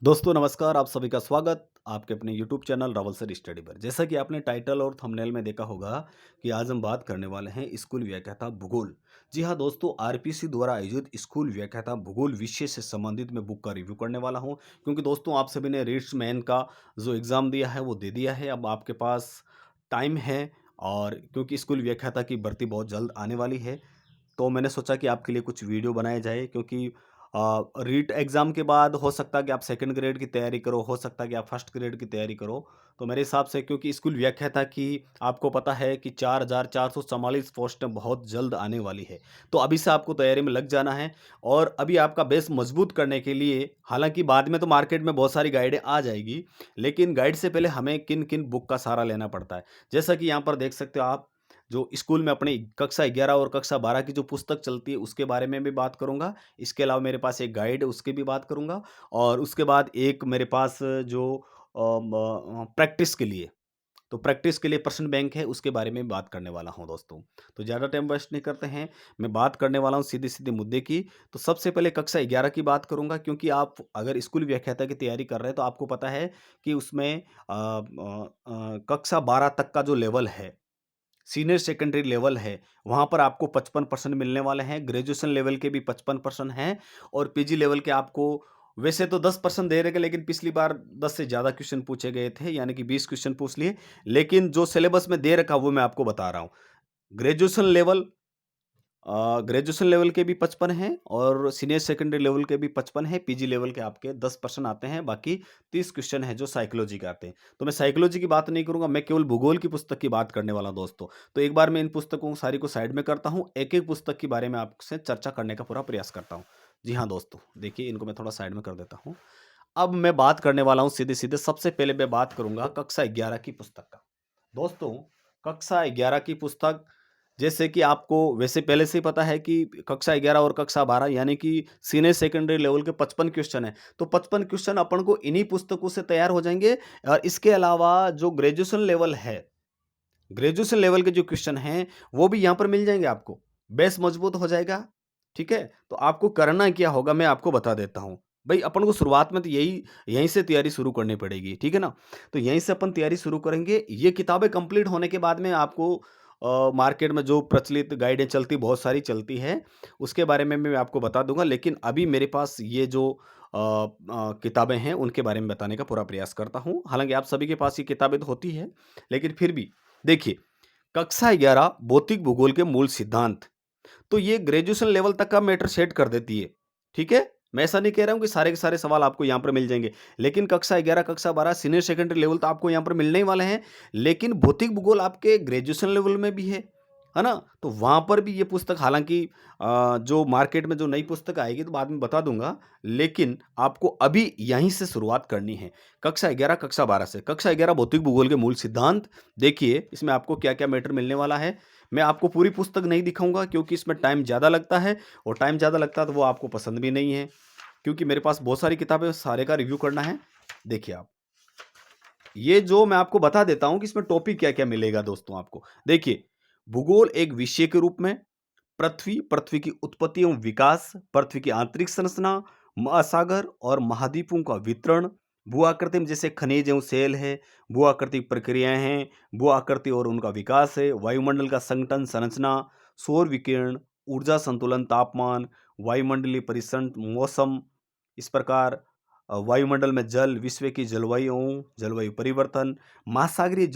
दोस्तों नमस्कार, आप सभी का स्वागत आपके अपने YouTube channel Rawal sir study पर। जैसा कि आपने टाइटल और थंबनेल में देखा होगा कि आज हम बात करने वाले हैं स्कूल व्याख्याता भूगोल। जी हाँ दोस्तों, आरपीसी द्वारा आयोजित स्कूल व्याख्याता भूगोल विषय से संबंधित मैं बुक का रिव्यू करने वाला हूं, क्योंकि दोस्तों आप सभी ने रीड्स मैन का जो एग्ज़ाम दिया है वो दे दिया है। अब आपके पास टाइम है, और क्योंकि स्कूल व्याख्याता की भर्ती बहुत जल्द आने वाली है, तो मैंने सोचा कि आपके लिए कुछ वीडियो बनाए जाए। क्योंकि रीट एग्ज़ाम के बाद हो सकता है कि आप सेकंड ग्रेड की तैयारी करो, हो सकता है कि आप फर्स्ट ग्रेड की तैयारी करो। तो मेरे हिसाब से, क्योंकि स्कूल व्याख्याता की आपको पता है कि 4444 पोस्टें बहुत जल्द आने वाली है, तो अभी से आपको तैयारी में लग जाना है। और अभी आपका बेस मजबूत करने के लिए, हालांकि बाद में तो मार्केट में बहुत सारी गाइडें आ जाएगी, लेकिन गाइड से पहले हमें किन किन बुक का सहारा लेना पड़ता है। जैसा कि यहाँ पर देख सकते हो आप, जो स्कूल में अपनी कक्षा 11 और कक्षा 12 की जो पुस्तक चलती है उसके बारे में भी बात करूँगा। इसके अलावा मेरे पास एक गाइड है, उसकी भी बात करूँगा। और उसके बाद एक मेरे पास जो प्रैक्टिस के लिए, तो प्रैक्टिस के लिए प्रश्न बैंक है, उसके बारे में बात करने वाला हूँ दोस्तों। तो ज़्यादा टाइम वेस्ट नहीं करते हैं, मैं बात करने वाला हूँ सीधे-सीधे मुद्दे की। तो सबसे पहले कक्षा 11 की बात करूँगा, क्योंकि आप अगर स्कूल व्याख्याता की तैयारी कर रहे हैं तो आपको पता है कि उसमें कक्षा 12 तक का जो लेवल है, सीनियर सेकेंडरी लेवल है, वहाँ पर आपको 55% मिलने वाले हैं। ग्रेजुएशन लेवल के भी 55% हैं, और पीजी लेवल के आपको वैसे तो 10% दे रहे थे, लेकिन पिछली बार 10 से ज़्यादा क्वेश्चन पूछे गए थे, यानी कि 20 क्वेश्चन पूछ लिए। लेकिन जो सिलेबस में दे रखा वो मैं आपको बता रहा हूँ। ग्रेजुएशन लेवल ग्रेजुएशन लेवल के भी 55 हैं, और सीनियर सेकेंडरी लेवल के भी 55 हैं। पीजी लेवल के आपके 10% आते हैं, बाकी 30 क्वेश्चन हैं जो साइकोलॉजी के आते हैं। तो मैं साइकोलॉजी की बात नहीं करूँगा, मैं केवल भूगोल की पुस्तक की बात करने वाला हूं दोस्तों। तो एक बार मैं इन पुस्तकों सारी को साइड में करता हूँ, एक-एक पुस्तक के बारे में आपसे चर्चा करने का पूरा प्रयास करता हूँ। जी हाँ दोस्तों, देखिए इनको मैं थोड़ा साइड में कर देता हूँ। अब मैं बात करने वाला हूँ सीधे-सीधे, सबसे पहले मैं बात करूँगा कक्षा 11 की पुस्तक का। दोस्तों, कक्षा 11 की पुस्तक, जैसे कि आपको वैसे पहले से ही पता है कि कक्षा 11 और कक्षा 12 यानी कि सीनियर सेकेंडरी लेवल के 55 क्वेश्चन हैं। तो 55 क्वेश्चन अपन को इन्हीं पुस्तकों से तैयार हो जाएँगे। और इसके अलावा जो ग्रेजुएशन लेवल है, ग्रेजुएशन लेवल के जो क्वेश्चन हैं, वो भी यहाँ पर मिल जाएँगे आपको। बेस मजबूत हो जाएगा, ठीक है? तो आपको करना क्या होगा मैं आपको बता देता हूँ। भई अपन को शुरुआत में तो यहीं से तैयारी शुरू करनी पड़ेगी, ठीक है ना? तो यहीं से अपन तैयारी शुरू करेंगे। ये किताबें कंप्लीट होने के बाद में आपको मार्केट में जो प्रचलित गाइडें चलती, बहुत सारी चलती हैं, उसके बारे में मैं आपको बता दूँगा। लेकिन अभी मेरे पास ये जो किताबें हैं, उनके बारे में बताने का पूरा प्रयास करता हूँ। हालाँकि आप सभी के पास ये किताबें तो होती हैं, लेकिन फिर भी देखिए, कक्षा 11 भौतिक भूगोल के मूल सिद्धांत, तो ये ग्रेजुएशन लेवल तक का मैटर सेट कर देती है, ठीक है? मैं ऐसा नहीं कह रहा हूँ कि सारे के सारे सवाल आपको यहाँ पर मिल जाएँगे, लेकिन कक्षा 11, कक्षा 12, सीनियर सेकेंडरी लेवल तो आपको यहाँ पर मिलने ही वाले हैं, लेकिन भौतिक भूगोल आपके ग्रेजुएशन लेवल में भी है ना? तो वहाँ पर भी ये पुस्तक, हालाँकि जो मार्केट में जो नई पुस्तक आएगी तो बाद में बता दूँगा, लेकिन आपको अभी यहीं से शुरुआत करनी है। कक्षा 11, कक्षा 12 से। कक्षा 11 भौतिक भूगोल के मूल सिद्धांत, देखिए इसमें आपको क्या-क्या मैटर मिलने वाला है। मैं आपको पूरी पुस्तक नहीं दिखाऊँगा, क्योंकि इसमें टाइम ज़्यादा लगता है, और टाइम ज़्यादा लगता है तो वो आपको पसंद भी नहीं है, क्योंकि मेरे पास बहुत सारी किताबें, सारे का रिव्यू करना है। देखिए आप, ये जो मैं आपको बता देता हूँ कि इसमें टॉपिक क्या-क्या मिलेगा दोस्तों आपको। देखिए, भूगोल एक विषय के रूप में, पृथ्वी, पृथ्वी की उत्पत्ति एवं विकास, पृथ्वी की आंतरिक संरचना, महासागर और महाद्वीपों का वितरण, भू-आकृति में जैसे खनिज एवं शैल है, भू-आकृतिक प्रक्रियाएँ हैं, भू-आकृति और उनका विकास है, वायुमंडल का संगठन, संरचना, सौर विकिरण, ऊर्जा संतुलन, तापमान, वायुमंडलीय परिसंट, मौसम, इस प्रकार वायुमंडल में जल, विश्व की जलवायुओं, जलवायु परिवर्तन, महासागरीय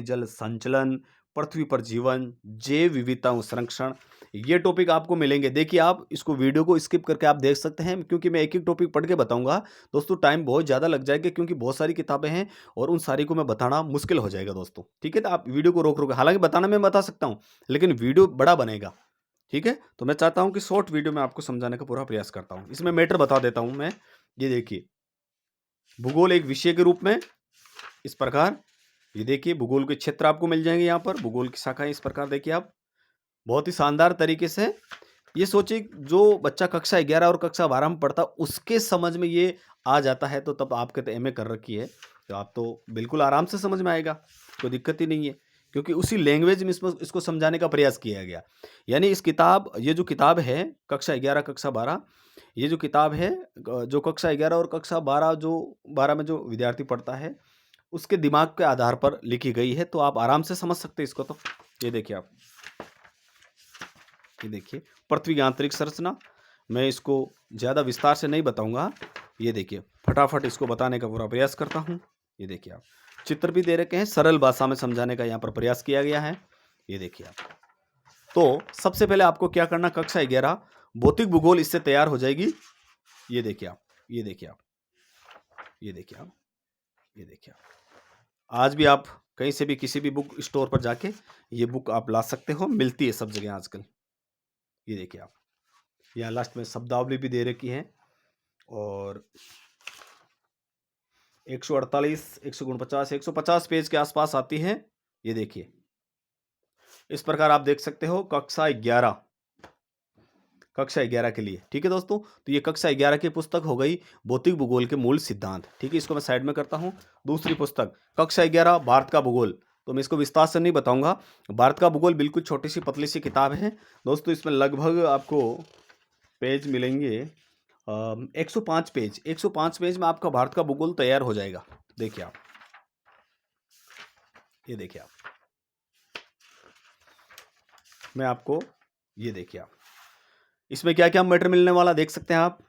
जल संचलन, पृथ्वी पर जीवन, जैव विविधता व संरक्षण, ये टॉपिक आपको मिलेंगे। देखिए आप इसको, वीडियो को स्किप करके आप देख सकते हैं, क्योंकि मैं एक-एक टॉपिक पढ़ के बताऊँगा। दोस्तों टाइम बहुत ज़्यादा लग जाएगा, क्योंकि बहुत सारी किताबें हैं और उन सारी को मैं बताना मुश्किल हो जाएगा दोस्तों, ठीक है? तो आप वीडियो को रोक-रोक, हालाँकि बताना मैं बता सकता हूँ, लेकिन वीडियो बड़ा बनेगा, ठीक है? तो मैं चाहता हूँ कि शॉर्ट वीडियो में आपको समझाने का पूरा प्रयास करता हूँ। इसमें मैटर बता देता हूँ मैं, ये देखिए, भूगोल एक विषय के रूप में, इस प्रकार, ये देखिए भूगोल के क्षेत्र आपको मिल जाएँगे यहाँ पर, भूगोल की शाखाएँ इस प्रकार देखिए आप, बहुत ही शानदार तरीके से। ये सोचिए, जो बच्चा कक्षा 11 और कक्षा 12 में पढ़ता उसके समझ में ये आ जाता है, तो तब आपके तो एमए कर रखी है, तो आप तो बिल्कुल आराम से समझ में आएगा, कोई दिक्कत ही नहीं है, क्योंकि उसी लैंग्वेज में इसको समझाने का प्रयास किया गया। यानी ये जो किताब है कक्षा 11, कक्षा 12, ये जो किताब है जो कक्षा 11 और कक्षा 12 में जो विद्यार्थी पढ़ता है, उसके दिमाग के आधार पर लिखी गई है, तो आप आराम से समझ सकते हैं इसको तो। ये देखिए आप, ये देखिए पृथ्वी की आंतरिक संरचना। मैं इसको ज़्यादा विस्तार से नहीं बताऊंगा। ये देखिए फटाफट इसको बताने का पूरा प्रयास करता हूँ। ये देखिए आप, चित्र भी दे रखे हैं, सरल भाषा में समझाने का यहाँ पर प्रयास किया गया है। ये देखिए आप, तो सबसे पहले आपको क्या करना, कक्षा 11 भौतिक भूगोल इससे तैयार हो जाएगी। ये देखिए आप, ये देखिए आप, ये देखिए आप, ये देखिए आप, आज भी आप कहीं से भी किसी भी बुक स्टोर पर जाके ये बुक आप ला सकते हो, मिलती है सब जगह आजकल। ये देखिए आप, यहाँ लास्ट में शब्दावली भी दे रखी है और 148, 149, 150 पेज के आसपास आती है। ये देखिए इस प्रकार आप देख सकते हो कक्षा 11, कक्षा 11 के लिए। ठीक है दोस्तों, तो ये कक्षा 11 की पुस्तक हो गई भौतिक भूगोल के मूल सिद्धांत। ठीक है, इसको मैं साइड में करता हूँ। दूसरी पुस्तक कक्षा 11 भारत का भूगोल, तो मैं इसको विस्तार से नहीं बताऊंगा। भारत का भूगोल बिल्कुल छोटी सी पतली सी किताब है दोस्तों। इसमें लगभग आपको पेज मिलेंगे 105 पेज। 105 पेज में आपका भारत का भूगोल तैयार हो जाएगा। देखिए आप, ये देखिए आप, मैं आपको, ये देखिए आप, इसमें क्या क्या मैटर मिलने वाला देख सकते हैं आप।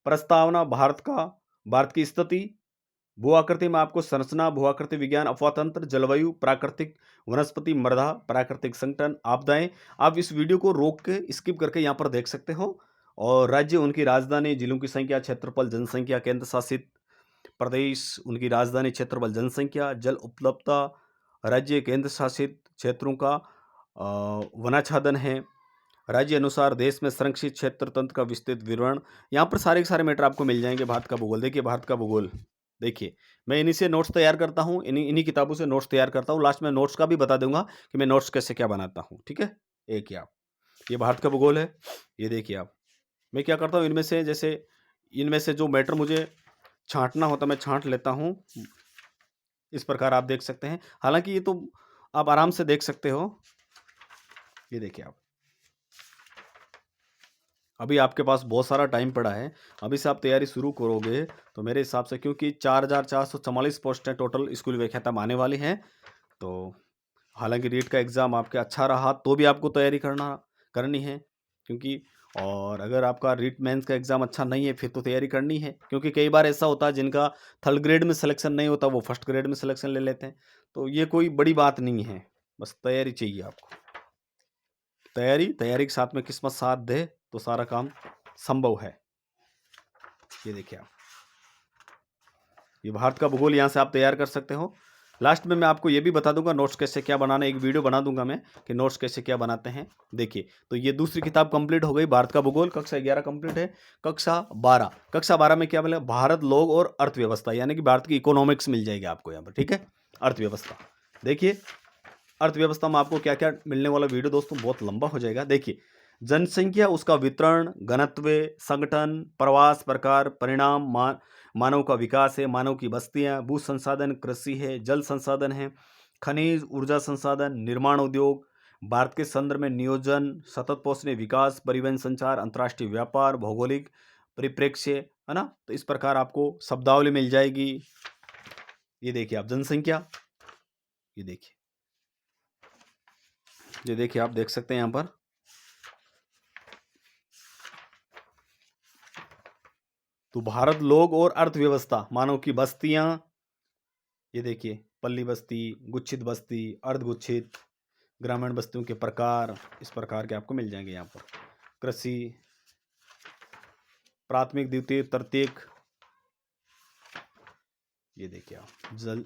प्रस्तावना भारत की स्थिति, भू आकृति में आपको संरचना, भू आकृति विज्ञान, अफवातंत्र, जलवायु, प्राकृतिक वनस्पति, मृदा, प्राकृतिक संगठन, आपदाएं। आप इस वीडियो को रोक के स्किप करके यहाँ पर देख सकते हो। और राज्य, उनकी राजधानी, जिलों की संख्या, क्षेत्रफल, जनसंख्या, केंद्र शासित प्रदेश, उनकी राजधानी, क्षेत्रफल, जनसंख्या, जल उपलब्धता, राज्य केंद्र शासित क्षेत्रों का वनाच्छादन है, राज्य अनुसार देश में संरक्षित क्षेत्र तंत्र का विस्तृत विवरण। यहाँ पर सारे के सारे मैटर आपको मिल जाएंगे। भारत का भूगोल, देखिए भारत का भूगोल, देखिए मैं इन्हीं से नोट्स तैयार करता हूँ, इन्हीं किताबों से नोट्स तैयार करता हूँ। लास्ट में नोट्स का भी बता दूंगा कि मैं नोट्स कैसे क्या बनाता हूँ। ठीक है, एक ही आप, ये भारत का भूगोल है। ये देखिए आप, मैं क्या करता हूँ, इनमें से जो मैटर मुझे छांटना होता मैं छांट लेता हूँ। इस प्रकार आप देख सकते हैं, हालांकि ये तो आप आराम से देख सकते हो। ये देखिए आप, अभी आपके पास बहुत सारा टाइम पड़ा है। अभी से आप तैयारी शुरू करोगे तो मेरे हिसाब से, क्योंकि 4444 पोस्टें टोटल स्कूल व्याख्याता में आने वाली हैं, तो हालांकि रीट का एग्ज़ाम आपके अच्छा रहा तो भी आपको तैयारी करनी है, क्योंकि और अगर आपका रीट मेंस का एग्ज़ाम अच्छा नहीं है फिर तो तैयारी करनी है, क्योंकि कई बार ऐसा होता है जिनका थर्ड ग्रेड में सिलेक्शन नहीं होता वो फर्स्ट ग्रेड में सिलेक्शन ले लेते हैं। तो ये कोई बड़ी बात नहीं है, बस तैयारी चाहिए आपको। तैयारी के साथ में किस्मत साथ दे तो सारा काम संभव है। ये देखिए आप, ये भारत का भूगोल यहाँ से आप तैयार कर सकते हो। लास्ट में मैं आपको ये भी बता दूंगा नोट्स कैसे क्या बनाना, एक वीडियो बना दूंगा मैं कि नोट्स कैसे क्या बनाते हैं। देखिए, तो ये दूसरी किताब कंप्लीट हो गई, भारत का भूगोल कक्षा 11 कंप्लीट है। कक्षा 12 में क्या मिला, भारत, लोग और अर्थव्यवस्था, यानी कि भारत की इकोनॉमिक्स मिल जाएगी आपको यहाँ पर। ठीक है, अर्थव्यवस्था। देखिए अर्थव्यवस्था में आपको क्या क्या मिलने वाला, वीडियो दोस्तों बहुत लंबा हो जाएगा। देखिए, जनसंख्या, उसका वितरण, घनत्व, संगठन, प्रवास, प्रकार, परिणाम, मानव का विकास है, मानव की बस्तियां, भू संसाधन, कृषि है, जल संसाधन है, खनिज, ऊर्जा संसाधन, निर्माण उद्योग, भारत के संदर्भ में नियोजन, सतत पोषणीय विकास, परिवहन, संचार, अंतर्राष्ट्रीय व्यापार, भौगोलिक परिप्रेक्ष्य, है ना। तो इस प्रकार आपको शब्दावली मिल जाएगी। ये देखिए आप, जनसंख्या, ये देखिए, ये देखिए आप देख सकते हैं यहाँ पर, तो भारत, लोग और अर्थव्यवस्था, मानव की बस्तियां, ये देखिए पल्ली बस्ती, गुच्छित बस्ती, अर्धगुच्छित, ग्रामीण बस्तियों के प्रकार, इस प्रकार के आपको मिल जाएंगे यहाँ पर। कृषि, प्राथमिक, द्वितीय, तृतीयक, ये देखिए आप, जल,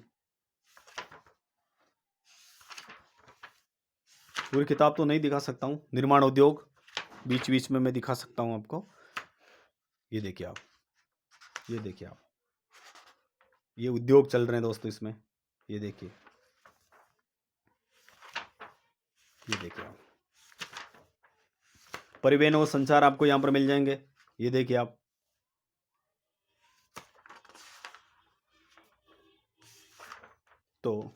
पूरी किताब तो नहीं दिखा सकता हूँ। निर्माण उद्योग बीच बीच में मैं दिखा सकता हूँ आपको। ये देखिए आप, ये देखिए आप, ये उद्योग चल रहे हैं दोस्तों इसमें। ये देखिए, ये देखिए आप, परिवहन और संचार आपको यहाँ पर मिल जाएंगे। ये देखिए आप, तो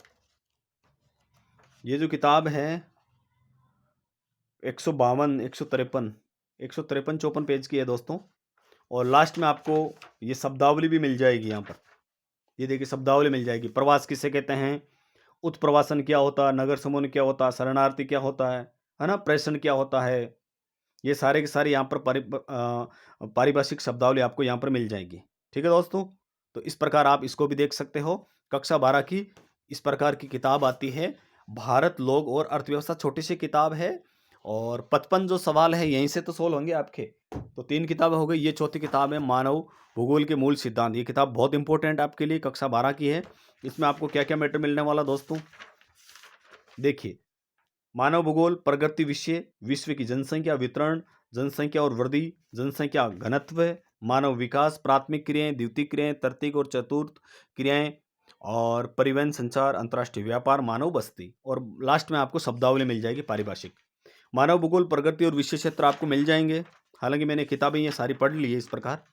ये जो किताब है 152, 153, 153 54 पेज की है दोस्तों। और लास्ट में आपको ये शब्दावली भी मिल जाएगी यहाँ पर। ये देखिए शब्दावली मिल जाएगी। प्रवास किसे कहते हैं, उत्प्रवासन क्या होता है, नगर समूह क्या होता है, शरणार्थी क्या होता है ना, प्रेषण क्या होता है। ये सारे के सारे यहाँ पर पारिभाषिक शब्दावली आपको यहाँ पर मिल जाएगी। ठीक है दोस्तों, तो इस प्रकार आप इसको भी देख सकते हो। कक्षा 12 की इस प्रकार की किताब आती है। भारत, लोग और अर्थव्यवस्था छोटी सी किताब है और 55 जो सवाल है यहीं से तो सोल्व होंगे आपके। तो 3 किताबें हो गई, ये चौथी किताब है मानव भूगोल के मूल सिद्धांत। ये किताब बहुत इंपॉर्टेंट आपके लिए, कक्षा 12 की है। इसमें आपको क्या क्या मैटर मिलने वाला दोस्तों, देखिए। मानव भूगोल, प्रगति विषय, विश्व की जनसंख्या वितरण, जनसंख्या और वृद्धि, जनसंख्या घनत्व, मानव विकास, प्राथमिक क्रियाएं, द्वितीयक क्रियाएं, तृतीयक और चतुर्थ क्रियाएं, और परिवहन, संचार, अंतर्राष्ट्रीय व्यापार, मानव बस्ती, और लास्ट में आपको शब्दावली मिल जाएगी पारिभाषिक। मानव भूगोल, प्रगति और विषय क्षेत्र आपको मिल जाएंगे। हालांकि मैंने किताबें ये सारी पढ़ ली है इस प्रकार।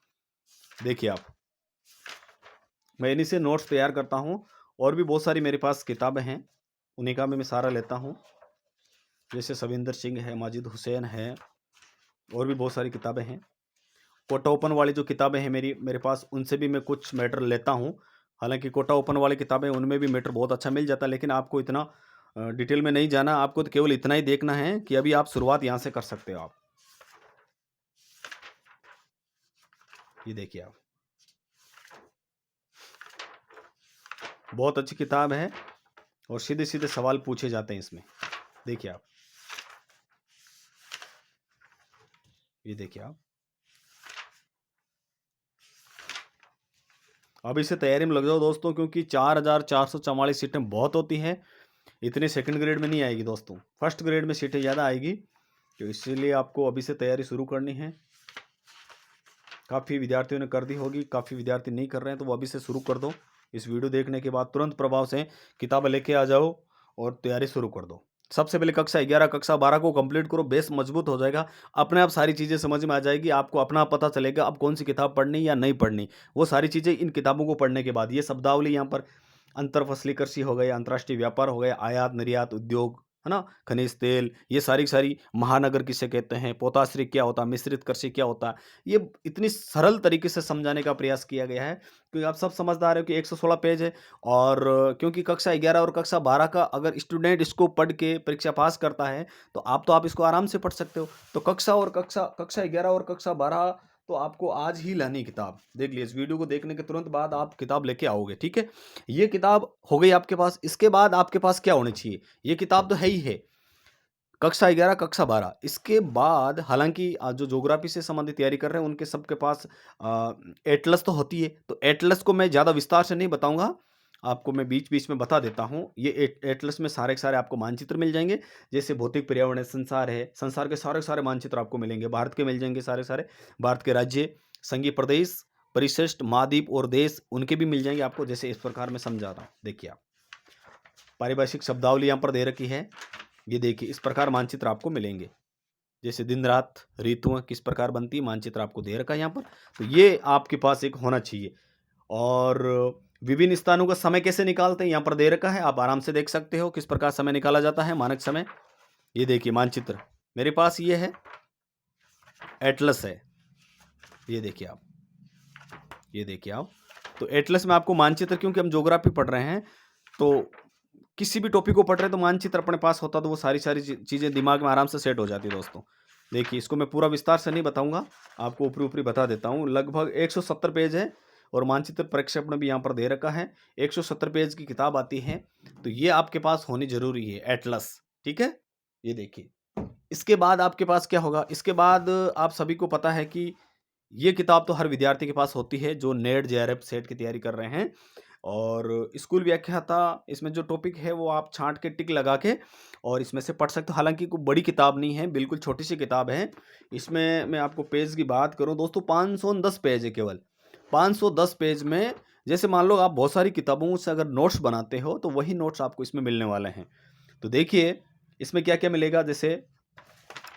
देखिए आप, मैं इन्हीं से नोट्स तैयार करता हूँ, और भी बहुत सारी मेरे पास किताबें हैं, उन्हीं का मैं सहारा लेता हूँ। जैसे सविंदर सिंह है, माजिद हुसैन है, और भी बहुत सारी किताबें हैं। कोटा ओपन वाली जो किताबें हैं मेरे पास, उनसे भी मैं कुछ मैटर लेता हूँ। हालांकि कोटा ओपन वाली किताबें, उनमें भी मैटर बहुत अच्छा मिल जाता है, लेकिन आपको इतना डिटेल में नहीं जाना। आपको तो केवल इतना ही देखना है कि अभी आप शुरुआत यहाँ से कर सकते हो। आप ये देखिए, आप बहुत अच्छी किताब है और सीधे सीधे सवाल पूछे जाते हैं इसमें। देखिए आप, ये देखिए आप, अब इसे तैयारी में लग जाओ दोस्तों, क्योंकि 4444 सीटें बहुत होती हैं। इतनी सेकंड ग्रेड में नहीं आएगी दोस्तों, फर्स्ट ग्रेड में सीटें ज़्यादा आएगी। तो इसीलिए आपको अभी से तैयारी शुरू करनी है। काफ़ी विद्यार्थियों ने कर दी होगी, काफ़ी विद्यार्थी नहीं कर रहे हैं, तो वो अभी से शुरू कर दो। इस वीडियो देखने के बाद तुरंत प्रभाव से किताबें लेके आ जाओ और तैयारी शुरू कर दो। सबसे पहले कक्षा 11 कक्षा 12 को कंप्लीट करो, बेस मजबूत हो जाएगा। अपने आप सारी चीज़ें समझ में आ जाएगी, आपको अपना पता चलेगा अब कौन सी किताब पढ़नी या नहीं पढ़नी। वो सारी चीज़ें इन किताबों को पढ़ने के बाद, ये शब्दावली यहाँ पर अंतर फसली कृषि हो गया, अंतर्राष्ट्रीय व्यापार हो गया, आयात निर्यात उद्योग, है ना, खनिज तेल, ये सारी सारी, महानगर किसे कहते हैं, पोताश्रय क्या होता है, मिश्रित कृषि क्या होता है, ये इतनी सरल तरीके से समझाने का प्रयास किया गया है। क्योंकि आप सब समझदार हो कि 116 पेज है, और क्योंकि कक्षा 11 और कक्षा 12 का अगर स्टूडेंट इसको पढ़ के परीक्षा पास करता है, तो आप इसको आराम से पढ़ सकते हो। तो कक्षा 11 और कक्षा 12 तो आपको आज ही लानी किताब। देख लीजिए, इस वीडियो को देखने के तुरंत बाद आप किताब लेके आओगे। ठीक है, ये किताब हो गई आपके पास। इसके बाद आपके पास क्या होनी चाहिए, ये किताब तो है ही है, कक्षा 11 कक्षा 12। इसके बाद हालांकि जो ज्योग्राफी से संबंधित तैयारी कर रहे हैं उनके सबके पास एटलस तो होती है। तो एटलस को मैं ज़्यादा विस्तार से नहीं बताऊंगा, आपको मैं बीच बीच में बता देता हूँ। ये एटलस में सारे के सारे आपको मानचित्र मिल जाएंगे। जैसे भौतिक पर्यावरण है, संसार है, संसार के सारे सारे मानचित्र आपको मिलेंगे। भारत के मिल जाएंगे सारे सारे, भारत के राज्य, संघीय प्रदेश, परिशिष्ट, महाद्वीप और देश, उनके भी मिल जाएंगे आपको। जैसे इस प्रकार मैं समझा रहा हूँ, देखिए आप, पारिभाषिक शब्दावली यहाँ पर दे रखी है। ये देखिए, इस प्रकार मानचित्र आपको मिलेंगे। जैसे दिन रात ऋतुएं किस प्रकार बनती है, मानचित्र आपको दे रखा है यहाँ पर। तो ये आपके पास एक होना चाहिए। और विभिन्न स्थानों का समय कैसे निकालते हैं, यहाँ पर दे रखा है, आप आराम से देख सकते हो किस प्रकार समय निकाला जाता है, मानक समय। ये देखिए मानचित्र मेरे पास ये है, एटलस है। ये देखिए आप, ये देखिए आप, तो एटलस में आपको मानचित्र, क्योंकि हम ज्योग्राफी पढ़ रहे हैं, तो किसी भी टॉपिक को पढ़ रहे हैं तो मानचित्र अपने पास होता, तो वो सारी सारी चीज़ें दिमाग में आराम से सेट हो जाती है दोस्तों। देखिए, इसको मैं पूरा विस्तार से नहीं बताऊंगा, आपको ऊपरी ऊपरी बता देता हूँ। लगभग 170 पेज है, और मानचित्र प्रक्षेपण भी यहाँ पर दे रखा है। 170 पेज की किताब आती है, तो ये आपके पास होनी जरूरी है, एटलस। ठीक है, ये देखिए। इसके बाद आपके पास क्या होगा, इसके बाद आप सभी को पता है कि ये किताब तो हर विद्यार्थी के पास होती है जो नेट जेआरएफ सेट की तैयारी कर रहे हैं। और स्कूल व्याख्याता, इसमें जो टॉपिक है वो आप छांट के टिक लगा के और इसमें से पढ़ सकते हो। हालांकि कोई बड़ी किताब नहीं है, बिल्कुल छोटी सी किताब है। इसमें मैं आपको पेज की बात करूं दोस्तों, 510 पेज है केवल। 510 पेज में, जैसे मान लो आप बहुत सारी किताबों से अगर नोट्स बनाते हो, तो वही नोट्स आपको इसमें मिलने वाले हैं। तो देखिए इसमें क्या क्या मिलेगा, जैसे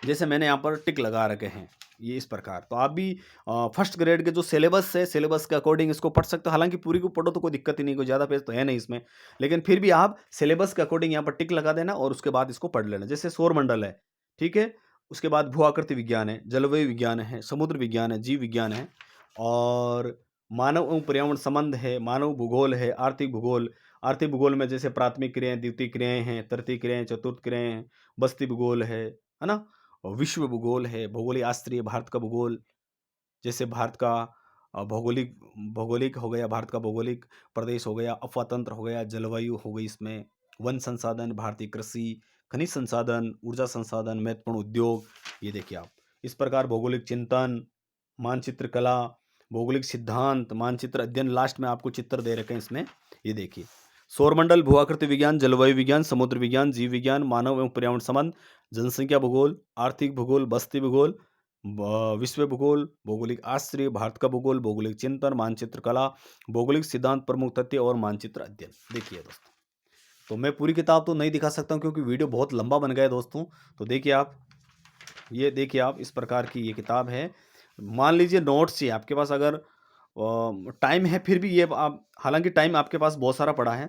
जैसे मैंने यहाँ पर टिक लगा रखे हैं, ये इस प्रकार। तो आप भी फर्स्ट ग्रेड के जो सिलेबस है, सिलेबस के अकॉर्डिंग इसको पढ़ सकते हो। हालांकि पूरी को पढ़ो तो कोई दिक्कत ही नहीं, कोई ज़्यादा पेज तो है नहीं इसमें, लेकिन फिर भी आप सिलेबस के अकॉर्डिंग यहाँ पर टिक लगा देना और उसके बाद इसको पढ़ लेना। जैसे सौर मंडल है, ठीक है, उसके बाद भू आकृति विज्ञान है, जलवायु विज्ञान है, समुद्र विज्ञान है, जीव विज्ञान है और मानव एवं पर्यावरण संबंध है, मानव भूगोल है, आर्थिक भूगोल। आर्थिक भूगोल में जैसे प्राथमिक क्रियाएँ, द्वितीयक क्रियाएँ हैं, तृतीयक क्रियाएँ, चतुर्थ क्रियाएँ हैं, बस्ती भूगोल है ना? और विश्व भूगोल है, भौगोलिक शास्त्रीय भारत का भूगोल, जैसे भारत का भौगोलिक भौगोलिक हो गया, भारत का भौगोलिक प्रदेश हो गया, अफवातंत्र हो गया, जलवायु हो गई इसमें, वन संसाधन, भारतीय कृषि, खनिज संसाधन, ऊर्जा संसाधन, महत्वपूर्ण उद्योग, ये देखिए आप। इस प्रकार भौगोलिक चिंतन, मानचित्र कला, भौगोलिक सिद्धांत, मानचित्र अध्ययन, लास्ट में आपको चित्र दे रखे हैं इसमें, ये देखिए। सौरमंडल, भू आकृति विज्ञान, जलवायु विज्ञान, समुद्र विज्ञान, जीव विज्ञान, मानव एवं पर्यावरण संबंध, जनसंख्या भूगोल, आर्थिक भूगोल, बस्ती भूगोल, विश्व भूगोल, भौगोलिक आश्रय, भारत का भूगोल, भौगोलिक चिंतन, मानचित्र कला, भौगोलिक सिद्धांत, प्रमुख तथ्य और मानचित्र अध्ययन। देखिए दोस्तों, तो मैं पूरी किताब तो नहीं दिखा सकता हूँ क्योंकि वीडियो बहुत लंबा बन गया है दोस्तों। तो देखिए आप, ये देखिए आप, इस प्रकार की ये किताब है। मान लीजिए नोट्स चाहिए आपके पास, अगर टाइम है फिर भी ये आप, हालांकि टाइम आपके पास बहुत सारा पड़ा है,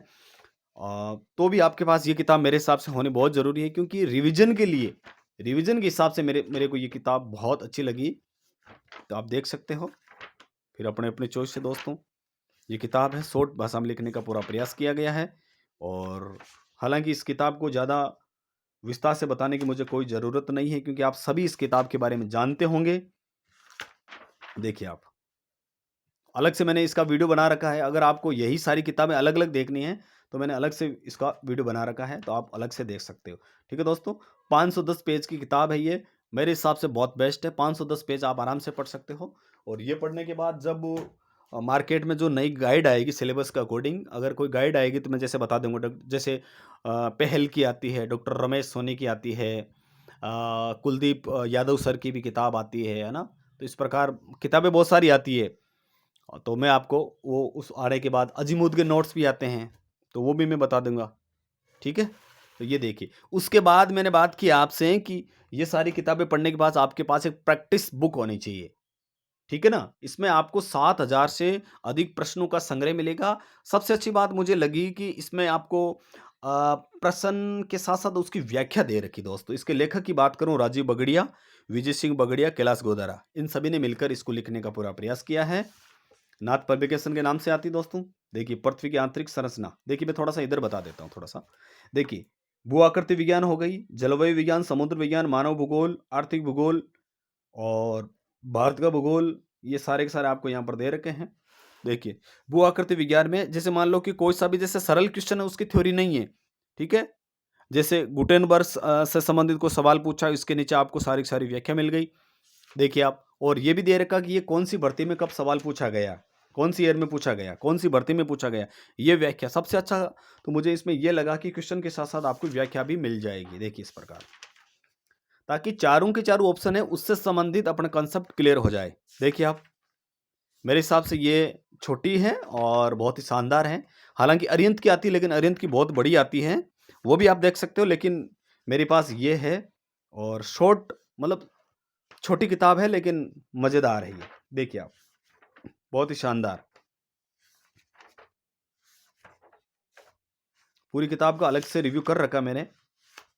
तो भी आपके पास ये किताब मेरे हिसाब से होनी बहुत ज़रूरी है क्योंकि रिवीजन के लिए, रिवीजन के हिसाब से मेरे को ये किताब बहुत अच्छी लगी। तो आप देख सकते हो, फिर अपने अपने चॉइस से दोस्तों। ये किताब है, शॉर्ट भाषा में लिखने का पूरा प्रयास किया गया है और हालांकि इस किताब को ज़्यादा विस्तार से बताने की मुझे कोई ज़रूरत नहीं है क्योंकि आप सभी इस किताब के बारे में जानते होंगे। देखिए आप, अलग से मैंने इसका वीडियो बना रखा है। अगर आपको यही सारी किताबें अलग अलग देखनी है तो मैंने अलग से इसका वीडियो बना रखा है, तो आप अलग से देख सकते हो। ठीक है दोस्तों, 510 पेज की किताब है ये, मेरे हिसाब से बहुत बेस्ट है। 510 पेज आप आराम से पढ़ सकते हो और ये पढ़ने के बाद जब मार्केट में जो नई गाइड आएगी सिलेबस के अकॉर्डिंग, अगर कोई गाइड आएगी तो मैं जैसे बता दूंगा। जैसे पहल की आती है, डॉक्टर रमेश सोनी की आती है, कुलदीप यादव सर की भी किताब आती है ना। तो इस प्रकार किताबें बहुत सारी आती है। तो मैं आपको वो उस आने के बाद अजीमुद्दीन के नोट्स भी आते हैं, तो वो भी मैं बता दूंगा। ठीक है, तो ये देखिए। उसके बाद मैंने बात की आपसे कि ये सारी किताबें पढ़ने के बाद आपके पास एक प्रैक्टिस बुक होनी चाहिए। ठीक है ना, इसमें आपको 7,000 से अधिक प्रश्नों का संग्रह मिलेगा। सबसे अच्छी बात मुझे लगी कि इसमें आपको प्रश्न के साथ साथ उसकी व्याख्या दे रखी। दोस्तों, इसके लेखक की बात करूं, राजीव बगड़िया, विजय सिंह बगड़िया, कैलाश गोदारा, इन सभी ने मिलकर इसको लिखने का पूरा प्रयास किया है। नाथ पब्लिकेशन के नाम से आती दोस्तों। देखिए, पृथ्वी की आंतरिक संरचना, देखिए मैं थोड़ा सा इधर बता देता हूँ थोड़ा सा। देखिए, भू आकृति विज्ञान हो गई, जलवायु विज्ञान, समुद्र विज्ञान, मानव भूगोल, आर्थिक भूगोल और भारत का भूगोल, ये सारे के सारे आपको यहाँ पर दे रखे हैं। देखिए, भू आकृति विज्ञान में जैसे मान लो कि कोई सा भी जैसे सरल क्वेश्चन है उसकी थ्योरी नहीं है। ठीक है, जैसे गुटेनबर्ग से संबंधित कोई सवाल पूछा, इसके नीचे आपको सारी की सारी व्याख्या मिल गई। देखिए आप, और ये भी दे रखा कि ये कौन सी भर्ती में कब सवाल पूछा गया, कौन सी ईयर में पूछा गया, कौन सी भर्ती में पूछा गया, ये व्याख्या। सबसे अच्छा तो मुझे इसमें ये लगा कि क्वेश्चन के साथ साथ आपको व्याख्या भी मिल जाएगी। देखिए इस प्रकार, ताकि चारों के चारों ऑप्शन है उससे संबंधित अपना कंसेप्ट क्लियर हो जाए। देखिए आप, मेरे हिसाब से ये छोटी है और बहुत ही शानदार है। हालांकि अरिहंत की आती है, लेकिन अरिहंत की बहुत बड़ी आती है, वो भी आप देख सकते हो। लेकिन मेरे पास ये है और शॉर्ट, मतलब छोटी किताब है लेकिन मजेदार है ये। देखिए आप, बहुत ही शानदार। पूरी किताब का अलग से रिव्यू कर रखा मैंने।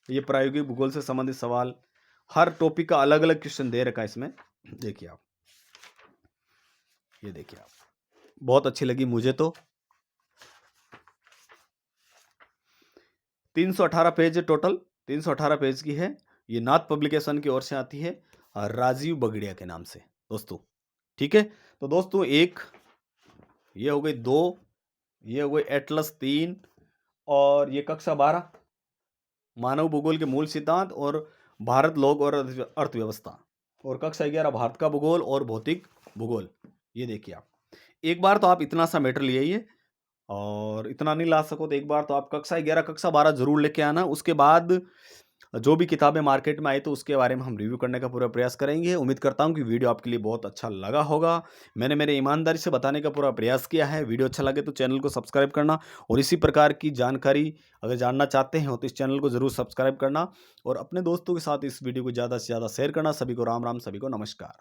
ये प्रायोगिक भूगोल से संबंधित सवाल, हर टॉपिक का अलग अलग क्वेश्चन दे रखा है इसमें। देखिए आप, ये देखिए आप, बहुत अच्छी लगी मुझे तो। 318 पेज है टोटल, 318 पेज की है। ये नाथ पब्लिकेशन की ओर से आती है, राजीव बगड़िया के नाम से दोस्तों। ठीक है, तो दोस्तों एक ये हो गई, 2 ये हो गई एटलस 3, और ये कक्षा 12 मानव भूगोल के मूल सिद्धांत और भारत लोक और अर्थव्यवस्था, और कक्षा 11 भारत का भूगोल और भौतिक भूगोल। ये देखिए आप, एक बार तो आप इतना सा मैटर ले आइए, और इतना नहीं ला सको तो एक बार तो आप कक्षा 11 कक्षा 12 जरूर लेके आना। उसके बाद जो भी किताबें मार्केट में आई तो उसके बारे में हम रिव्यू करने का पूरा प्रयास करेंगे। उम्मीद करता हूं कि वीडियो आपके लिए बहुत अच्छा लगा होगा। मैंने मेरे ईमानदारी से बताने का पूरा प्रयास किया है। वीडियो अच्छा लगे तो चैनल को सब्सक्राइब करना, और इसी प्रकार की जानकारी अगर जानना चाहते हैं तो इस चैनल को ज़रूर सब्सक्राइब करना, और अपने दोस्तों के साथ इस वीडियो को ज़्यादा से ज़्यादा शेयर करना। सभी को राम राम, सभी को नमस्कार।